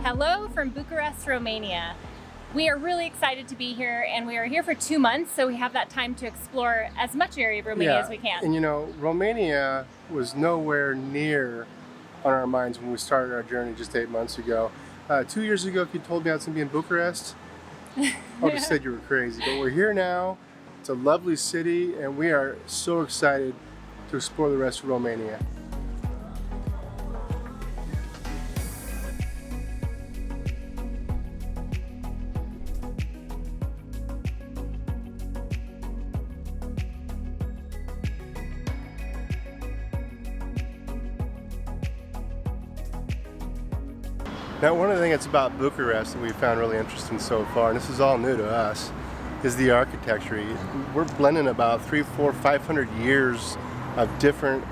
Hello from Bucharest, Romania. We are really excited to be here, and we are here for 2 months, so we have that time to explore as much area of Romania as we can. And you know, Romania was nowhere near on our minds when we started our journey just 8 months ago. 2 years ago, if you told me I was going to be in Bucharest, I would have said you were crazy. But we're here now. It's a lovely city, and we are so excited to explore the rest of Romania. Now, one of the things about Bucharest that we found really interesting so far, and this is all new to us, is the architecture. We're blending about 300, 400, 500 years of different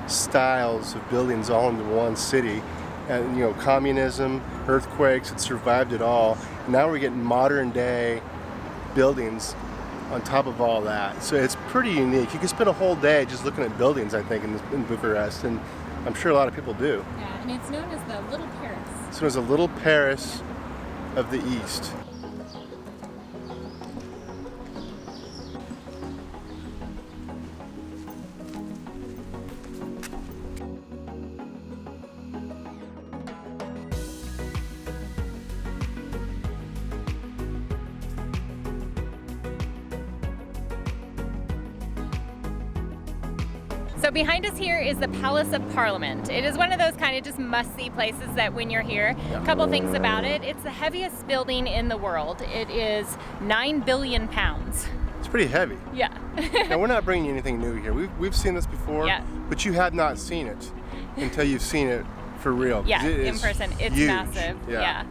styles of buildings all into one city. And you know, communism, earthquakes, it survived it all. And now we're getting modern day buildings on top of all that. So it's pretty unique. You can spend a whole day just looking at buildings, I think, in Bucharest, and I'm sure a lot of people do. Yeah, and it's known as the Little Paris. So it's a little Paris of the East. So behind us here is the Palace of Parliament. It is one of those kind of just must-see places that when you're here, a couple things about it. It's the heaviest building in the world. It is 9 billion pounds. It's pretty heavy. Yeah. Now, we're not bringing you anything new here. We've seen this before, yeah, but you have not seen it until you've seen it for real. Yeah, in person. It's huge. massive. Yeah.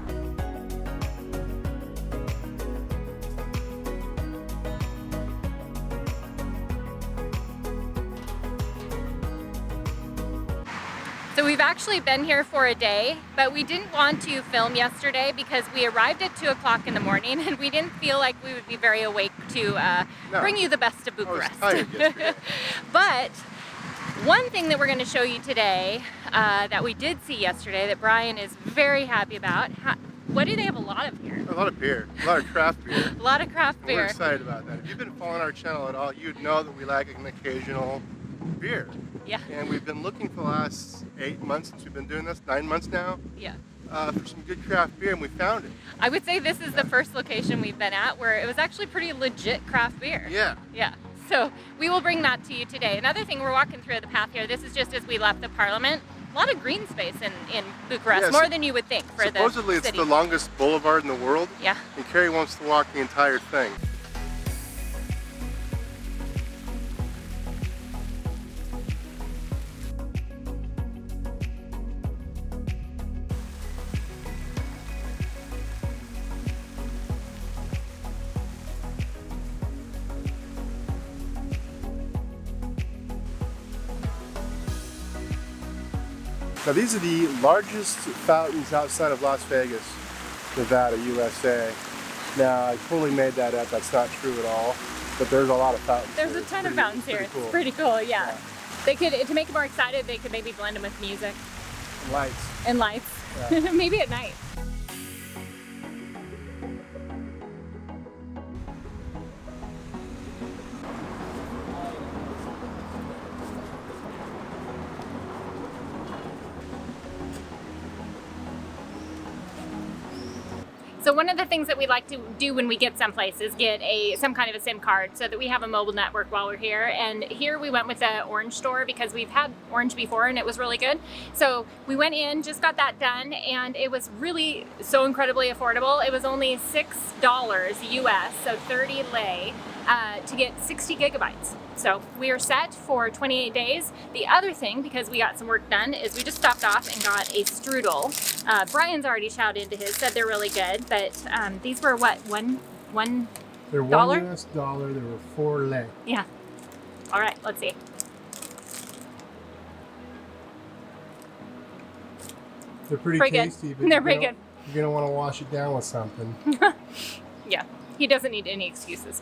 So we've actually been here for a day, but we didn't want to film yesterday because we arrived at 2 o'clock in the morning and we didn't feel like we would be very awake to bring you the best of Bucharest. I was tired yesterday. But one thing that we're going to show you today that we did see yesterday that Brian is very happy about. What do they have a lot of here? A lot of beer, a lot of craft beer. A lot of craft beer. We're excited about that. If you've been following our channel at all, you'd know that we like an occasional beer. Yeah. And we've been looking for the last 8 months since we've been doing this, 9 months now. Yeah. For some good craft beer, and we found it. I would say this is the first location we've been at where it was actually pretty legit craft beer. Yeah. Yeah. So we will bring that to you today. Another thing, we're walking through the path here. This is just as we left the Parliament. A lot of green space in Bucharest, yes. More than you would think for the city. Supposedly it's the longest boulevard in the world. Yeah. And Carrie wants to walk the entire thing. Now these are the largest fountains outside of Las Vegas, Nevada, USA. Now I totally made that up, that's not true at all, but there's a lot of fountains. There's a ton of fountains here, cool. It's pretty cool, yeah. They could, to make it more excited, they could maybe blend them with music. Lights. And lights, yeah. Maybe at night. So one of the things that we like to do when we get someplace is get some kind of a SIM card so that we have a mobile network while we're here. And here we went with the Orange store because we've had Orange before and it was really good. So we went in, just got that done, and it was really so incredibly affordable. It was only $6 US, so 30 lei, to get 60 gigabytes. So we are set for 28 days. The other thing, because we got some work done, is we just stopped off and got a strudel. Brian's already shouted into his, said they're really good, but these were what, $1? They're $1 US, they were 4 lei. Yeah. All right, let's see. They're pretty tasty, but they're pretty good. You're gonna want to wash it down with something. Yeah, he doesn't need any excuses.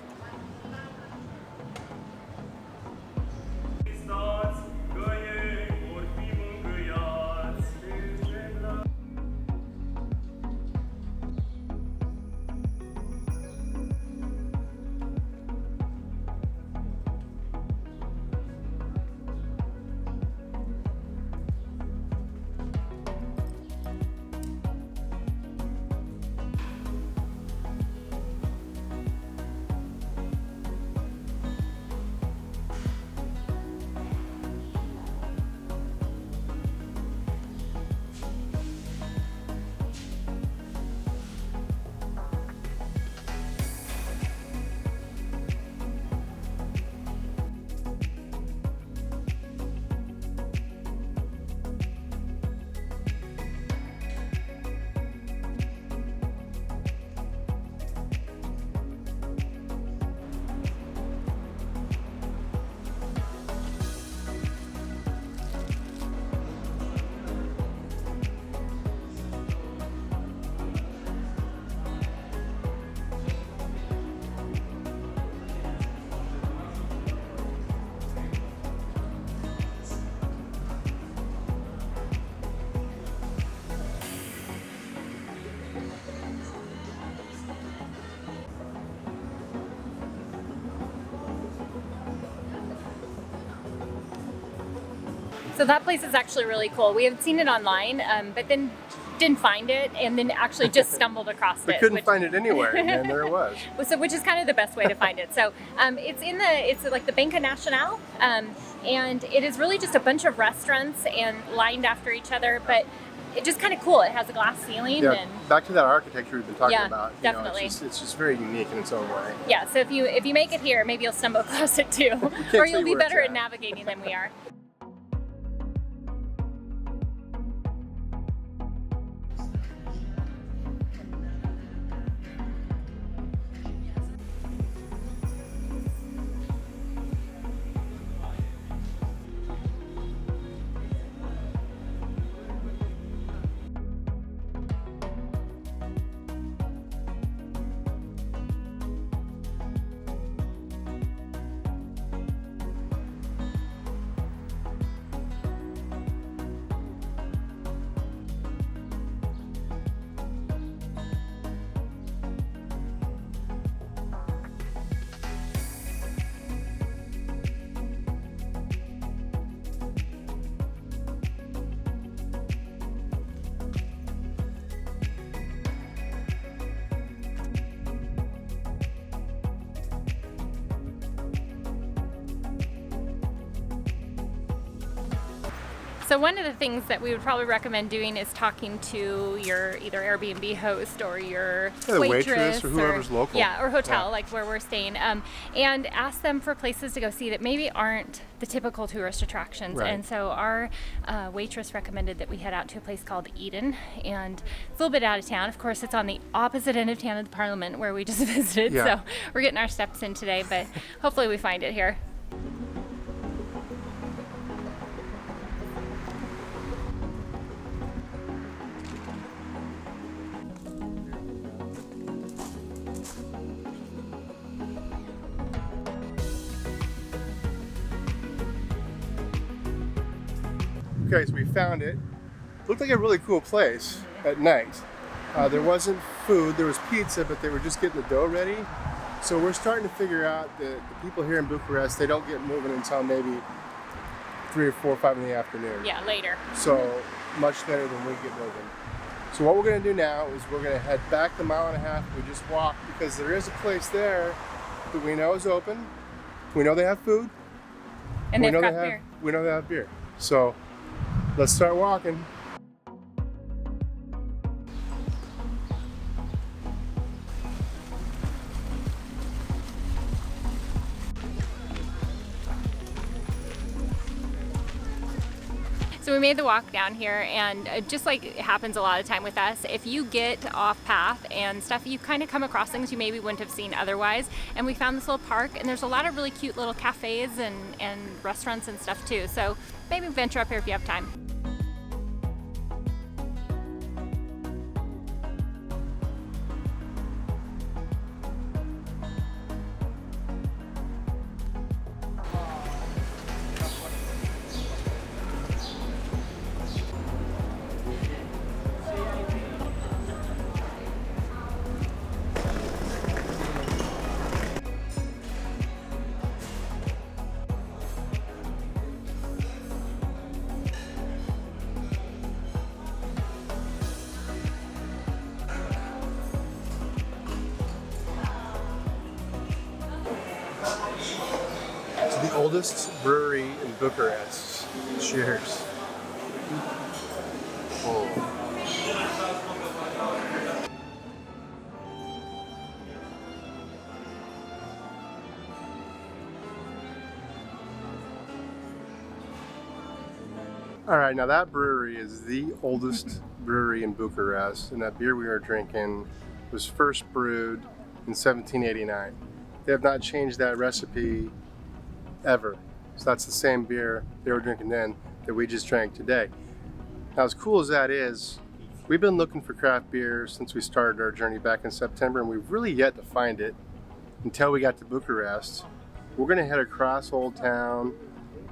So that place is actually really cool. We had seen it online, but then didn't find it, and then actually just stumbled across it. We couldn't find it anywhere, and there it was. So, which is kind of the best way to find it. So it's like the Banca Nacional, and it is really just a bunch of restaurants and lined after each other, but it's just kind of cool. It has a glass ceiling. Yeah, and back to that architecture we've been talking Yeah, about. definitely. It's just very unique in its own way. Yeah, so if you make it here, maybe you'll stumble across it too, tell or you'll you be where it's better at at. navigating than we are. So one of the things that we would probably recommend doing is talking to your either Airbnb host or your the waitress or whoever's local. Yeah, or hotel, Yeah. like where we're staying, and ask them for places to go see that maybe aren't the typical tourist attractions. Right. And so our waitress recommended that we head out to a place called Eden, and it's a little bit out of town. Of course, it's on the opposite end of town of the Parliament where we just visited, Yeah. so we're getting our steps in today, but hopefully we find it here. Okay, so we found it. Looked like a really cool place at night. There wasn't food, there was pizza, but they were just getting the dough ready. So we're starting to figure out that the people here in Bucharest, they don't get moving until maybe 3 or 4 or 5 in the afternoon. Yeah, later. So much later than we get moving. So what we're gonna do now is we're gonna head back the mile and a half we just walked, because there is a place there that we know is open. We know they have food. And we they've know got beer. We know they have beer. So let's start walking. So we made the walk down here, and just like it happens a lot of time with us, if you get off path and stuff, you kind of come across things you maybe wouldn't have seen otherwise. And we found this little park, and there's a lot of really cute little cafes and restaurants and stuff too. So maybe venture up here if you have time. The oldest brewery in Bucharest. Cheers. Oh. All right, now that brewery is the oldest brewery in Bucharest, and that beer we are drinking was first brewed in 1789. They have not changed that recipe ever. So that's the same beer they were drinking then that we just drank today. Now, as cool as that is, we've been looking for craft beer since we started our journey back in September, and we've really yet to find it until we got to Bucharest. We're gonna head across Old Town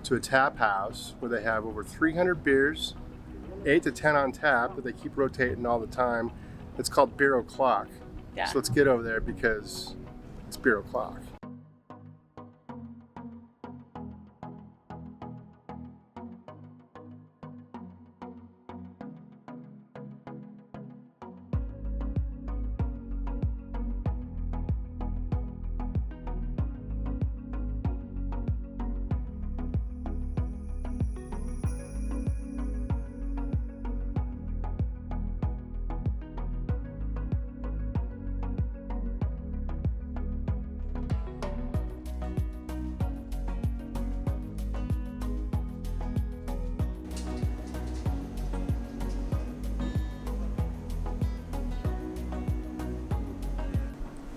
to a tap house where they have over 300 beers, 8 to 10 on tap that they keep rotating all the time. It's called Beer O'Clock. Yeah. So let's get over there because it's Beer O'Clock.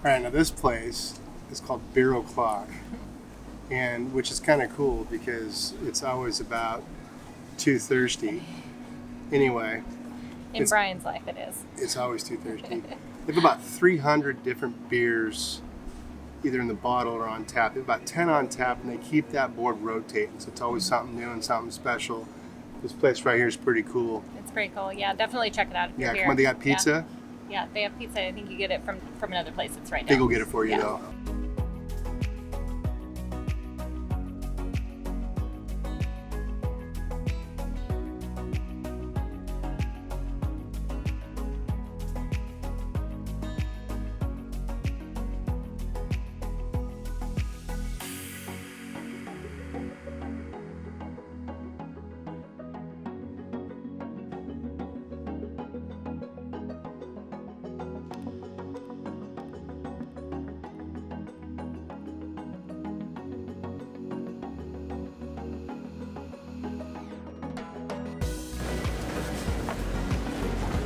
All right, now this place is called Beer O'Clock, and which is kind of cool because it's always about too thirsty. Anyway, In Brian's life, it is. it's always too thirsty. They have about 300 different beers, either in the bottle or on tap. They have about 10 on tap, and they keep that board rotating, so it's always something new and something special. This place right here is pretty cool. It's pretty cool. Yeah, definitely check it out if you're here. Come on, they got pizza. Yeah, they have pizza. I think you get it from another place that's right now. They go get it for you, though.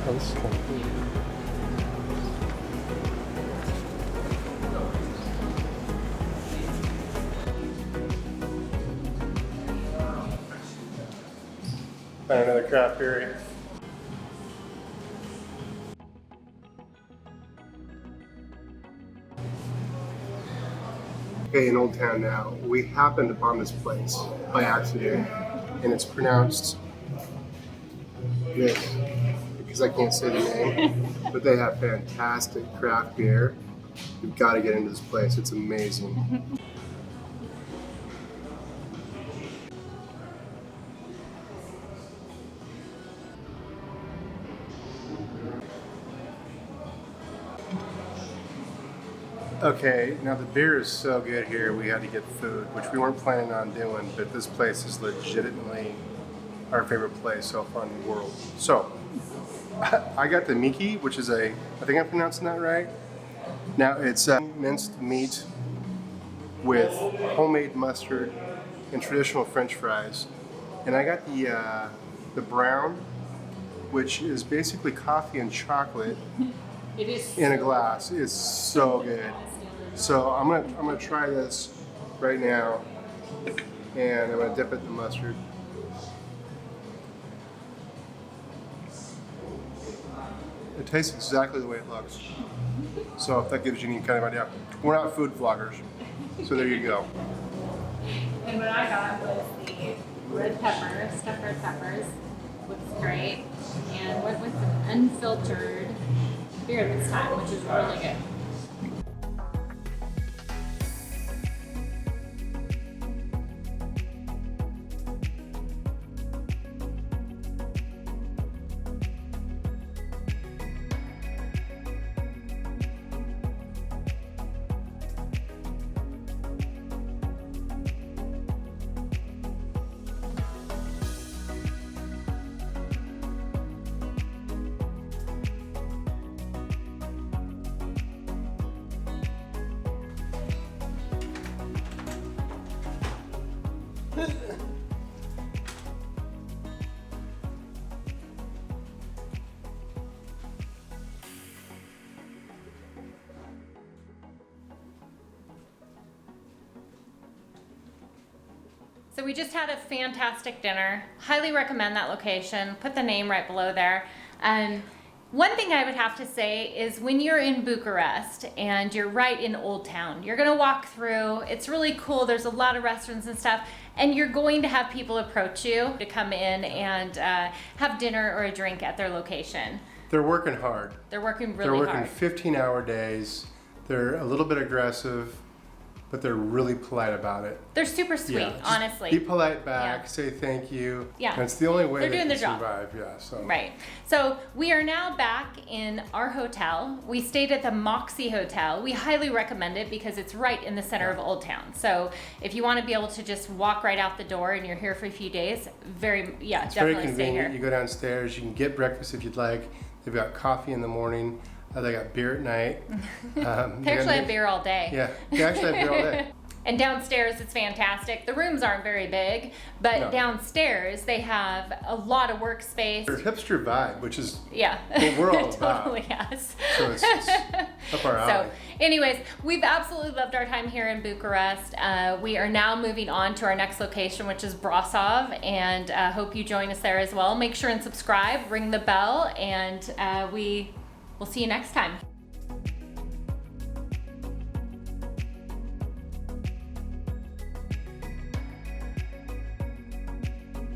Oh, this is kind of cool. Find another craft brewery. Okay, in Old Town now, we happened upon this place by accident, and it's pronounced this because I can't say the name, but they have fantastic craft beer. You've got to get into this place. It's amazing. Okay, now the beer is so good here, we had to get food, which we weren't planning on doing, but this place is legitimately our favorite place so far in the world. So, I got the Miki, which is I think I'm pronouncing that right. Now it's minced meat with homemade mustard and traditional French fries. And I got the brown, which is basically coffee and chocolate in a glass. It's so good. So I'm gonna try this right now, and I'm gonna dip it in the mustard. It tastes exactly the way it looks. So if that gives you any kind of idea, we're not food vloggers. So there you go. And what I got was the red pepper, stuffed red peppers. Looks great. And went with an unfiltered beer this time, which is really good. So we just had a fantastic dinner. Highly recommend that location. Put the name right below there. One thing I would have to say is when you're in Bucharest and you're right in Old Town, you're gonna walk through, it's really cool, there's a lot of restaurants and stuff, and you're going to have people approach you to come in and have dinner or a drink at their location. They're working hard. They're working really hard. They're working 15-hour days. They're a little bit aggressive, but they're really polite about it. They're super sweet, Yeah, just honestly. Be polite back, Yeah. say thank you. Yeah. And it's the only way They're they doing can their job. survive. Yeah, so. Right. So we are now back in our hotel. We stayed at the Moxie Hotel. We highly recommend it because it's right in the center of Old Town. So if you want to be able to just walk right out the door and you're here for a few days, It's definitely very stay convenient. here. You go downstairs, you can get breakfast if you'd like. They've got coffee in the morning. They got beer at night. They actually have beer all day. Yeah, they actually have beer all day. And downstairs, it's fantastic. The rooms aren't very big, but No. downstairs, they have a lot of workspace. Their hipster vibe, which is Yeah. what we're all about. Totally, yes. So it's Up our So alley. anyways, we've absolutely loved our time here in Bucharest. We are now moving on to our next location, which is Brasov, and hope you join us there as well. Make sure and subscribe, ring the bell, and we will see you next time.